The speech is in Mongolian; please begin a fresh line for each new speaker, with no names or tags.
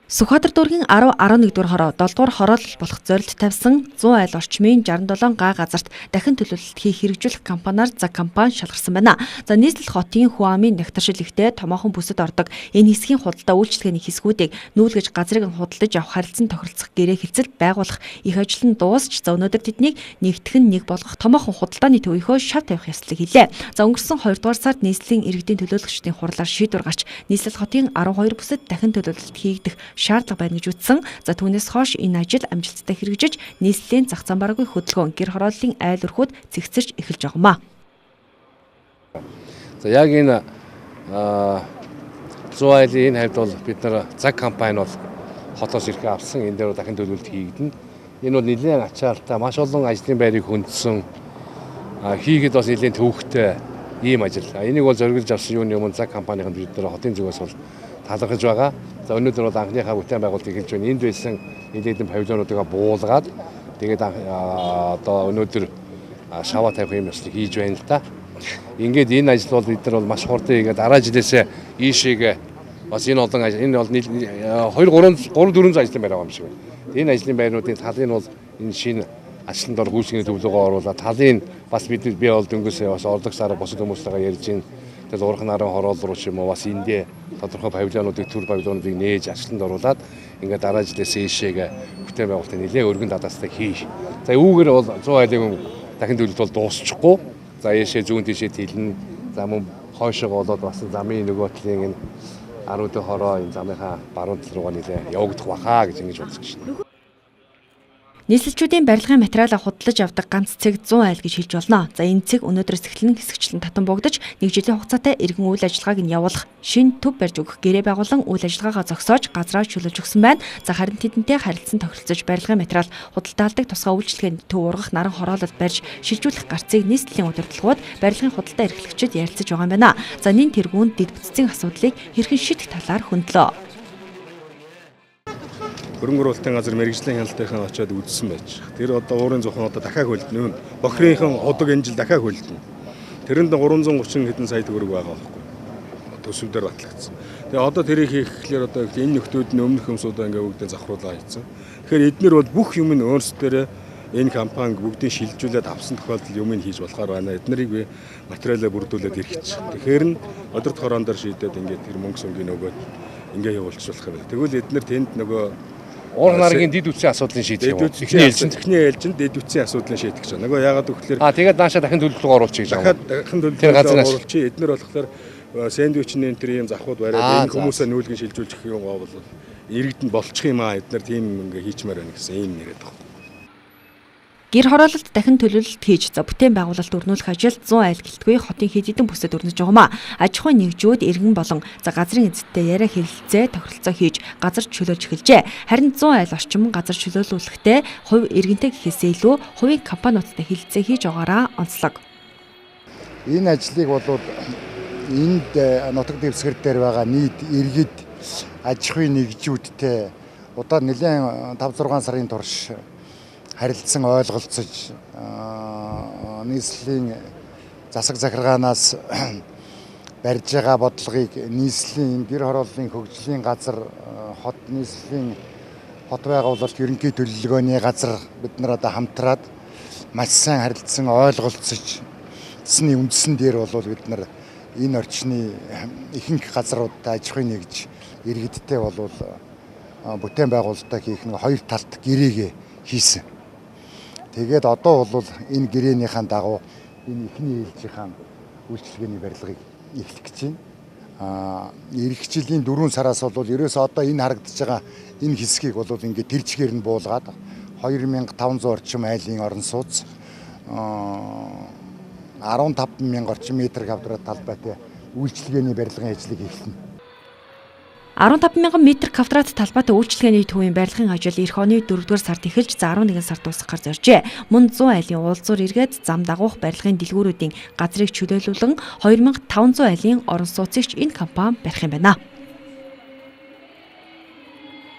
Сүхбаатар дүүргийн 10, 11 дугаар хороо 7 дугаар хороолол болох зорилт тавьсан 100 айл орчмын 67 га газарт дахин төлөвлөлт хийх хэрэгжүүлэх компаниар за компани шалгарсан байна. За нийслэл хотын Хуамын нэгтаршил ихтэй томоохон бүсэд ордог энэ хэсгийн худалдаа үйлчлэгээний хэсгүүдийг нүүлгэж газрыг худалдаж авах харилцан тохиролцох гэрээ хэлцэл байгуулах их ажил нь дуусч за өнөөдөр тэднийг нэгтгэн нэг болгох томоохон худалдааны төвийнхөө шав тавих ёслолыг хийлээ. За өнгөрсөн 2 дугаар сард нийслэлийн иргэдийн төлөөлөгчдийн хурлаар шийдвэр гарч нийслэл хотын 12 бүсэд дахин төлөвлөлт хийгдэх шаардлага байна гэж үзсэн. За түүнээс хойш энэ ажил амжилттай хэрэгжиж нийслэлийн зах зам бараагүй хөдөлгөөн гэр хорооллын айл өрхүүд цэгцэрч эхэлж байгаамаа.
За яг энэ 100 айлын энэ хавьд бол бид нар цаг компани бол хотоос ирэх авсан энэ дээр дахин төлөвлөлт хийгдэнэ. Энэ бол нэлээд ачаалттай маш олон ажлын байрыг хөндсөн хийгээд бас нэлээд төвөгтэй ийм ажил. Энийг бол зориулж авсан юуны өмнө цаг компанийн бид нар хотын зүгээс бол талархаж байгаа. За өнөөдөр бол анхныхаа бүтээн байгуулалт эхэлж байна. Энд байсан нэлээдэн павильонуудыг буулгаад тэгээд одоо өнөөдөр шаваа тавих юм ёслыг хийж байна л да. Ингээд энэ ажил бол бид нар бол маш хурдан хийгээд дараа жилээсээ ийшээгээ бас энэ олон ажил энэ бол 2-3-400 ажлын байр байгаа юм шиг байна. Энэ ажлын байрнуудын талын бол энэ шинэ ажилтнууд бол гүйцэтгэхний төлөвлөгөө оруулаад талын бас бид бол дөнгөсөө бас орлог сараа босод хүмүүстэйгээ ярьж байна. Тэгээд урах нарын хороол руу ч юм уу бас эндээ тодорхой павильонуудыг төр павильонуудыг нээж ажилтнанд оруулаад ингээд дараа жилээс ийшээгээ бүтээн байгуулалтын нэлээ өргөн дадаастай хийж. За үүгээр бол 100 айлын дахин төлөвлөлт бол дуусчихгүй. За ийшээ зүүн тийшээ тэлнэ. За мөн хойшоо болоод бас замын нөгөө талын энэ 10 дэх хороо энэ замынхаа баруун тал руугаа нэлээ явагдах бахаа гэж ингэж бодож байна.
Нийслэлчүүдийн барилгын материалаа худалдаж авдаг ганц цэг 100 айл гэж хэлж болно. За энэ цэг өнөөдрөөс эхлэн хэсэгчлэн татан богдож нэг жилийн хугацаатай иргэн үйл ажиллагааг нь явуулах шинэ төв барьж өгөх гэрээ байгуулан үйл ажиллагаагаа зогсоож газраа чөлөөлж өгсөн байна. За харин тэдэнтэй харилцан тохиролцож барилгын материал худалдаалдаг тусгай үйлчлэгээний төв ургах наран хороолол барьж шилжүүлэх гарцыг нийслэлийн удирдлагууд барилгын худалдаа эрхлэгчид ярилцаж байгаа юм байна. За нэн тэргүүнд дэд бүтцийн асуудлыг хэрхэн шийдэх талаар хөндлөө.
Хөрөнгө оруулалтын газар мэрэгжлийн хяналтынхан очиод үзсэн байж. Тэр одоо уурын зухан одоо дахиад хөлдөнө. Бохирынхан ходог энэ жил дахиад хөлдөнө. Тэрэнд 330 хэдэн сая төгрөг байгаа байхгүй. Төсөвдөр батлагдсан. Тэгээ одоо тэрийг хийх гэхлээр одоо энэ нөхдүүд нь өмнөх өмсүүдээ ингээ бүгдээ завхруулаа хийсэн. Тэгэхээр эднэр бол бүх юм нь өөрсдөө энэ компаниг бүгдийг шилжүүлээд авсан тохиолдолд юм хийж болохоор байна. Эднэрийг би материалаа бүрдүүлээд ирчих. Тэгэхээр нь одорд хороон дээр шийдээд ингээ тэр мөнгө сүнгийн нөгөөд ингээ явуулчихвах юм. Тэгвэл эднэр тэнд нөгөө
Урах наргийн дэд үтсийн асуудлыг шийдэх юм.
Эхний ээлжинд дэд үтсийн асуудлыг шийдэх гэж байна. Нөгөө яагаад гэвэл
тэгээд наашаа дахин төлөвлөгөө оруулчих гэж байгаа.
Дахин төлөвлөгөө оруулчих. Эднэр болохоор сэндвичний энэ төр юм завхууд бариад энэ хүмүүсээ нүүлгэн шилжүүлчих юм гоо бол иргэдэнд болчих юм аа. Эднэр тийм ингээ хийчмээр байна гэсэн юм нэрэд байгаа.
Гэр хороололт дахин төлөвлөлт хийж за бүтээн байгуулалт өрнүүлэх ажил 100 айл гэлтгүй хотын хэд хэдэн бүсэд өрнөж байгаамаа. Аж ахуйн нэгжүүд иргэн болон за газрын эзэдтэй яриа хэлэлцээ тохиролцоо хийж газар чөлөөлж эхэлжээ. Харин 100 айл орчим газар чөлөөлүүлэхдээ хувь иргэнтэй гэхээсээ илүү хувийн компаниудтай хэлэлцээ хийж байгаараа онцлог.
Энэ ажлыг бол энд нутаг дэвсгэр дээр байгаа нийт иргэд аж ахуйн нэгжүүдтэй удаа нэлээд 5-6 сарын турш харилцан ойлголцож нийслэлийн засаг захиргаанаас барьж байгаа бодлогыг нийслэлийн гэр хорооллын хөгжлийн газар хот нийслэлийн хот байгуулалт ерөнхий төлөвлөгөөний газар бид нар одоо хамтраад маш сайн харилцан ойлголцож цэсний үндсэн дээр бол бид нар энэ орчны ихэнх газруудад аж ахуйн нэгж иргэдтэй бол бүтээн байгуулалтаа хийх нэг хоёр талт гэрээгээ хийсэн. Тэгээд одоо бол энэ гэрээнийхаа дагуу энэ ихний ээлжийнхаа үйлчлэгээний барилгыг эхлэх гэж байна. Ирэх жилийн 4 сараас бол ерөөсөө одоо энэ харагдаж байгаа энэ хэсгийг бол ингээд тэрчгээр нь буулгаад 2500 орчим айлын орон сууц 15000 орчим метр квадрат талбайтай үйлчлэгээний барилгын ажлыг эхэлнэ.
15,000 метр квадрат талбайтай үйлчлэгээний төвийн барилгын ажил эх оны 4-р сард эхэлж 11 сард дуусгахаар зоржээ. Мөн 100 айлын уулзуур эргээд зам дагуух барилгын дэлгүүрүүдийн газрыг чөлөөлүүлэн 2500 айлын орон сууцыг энэ компани барих юм байна.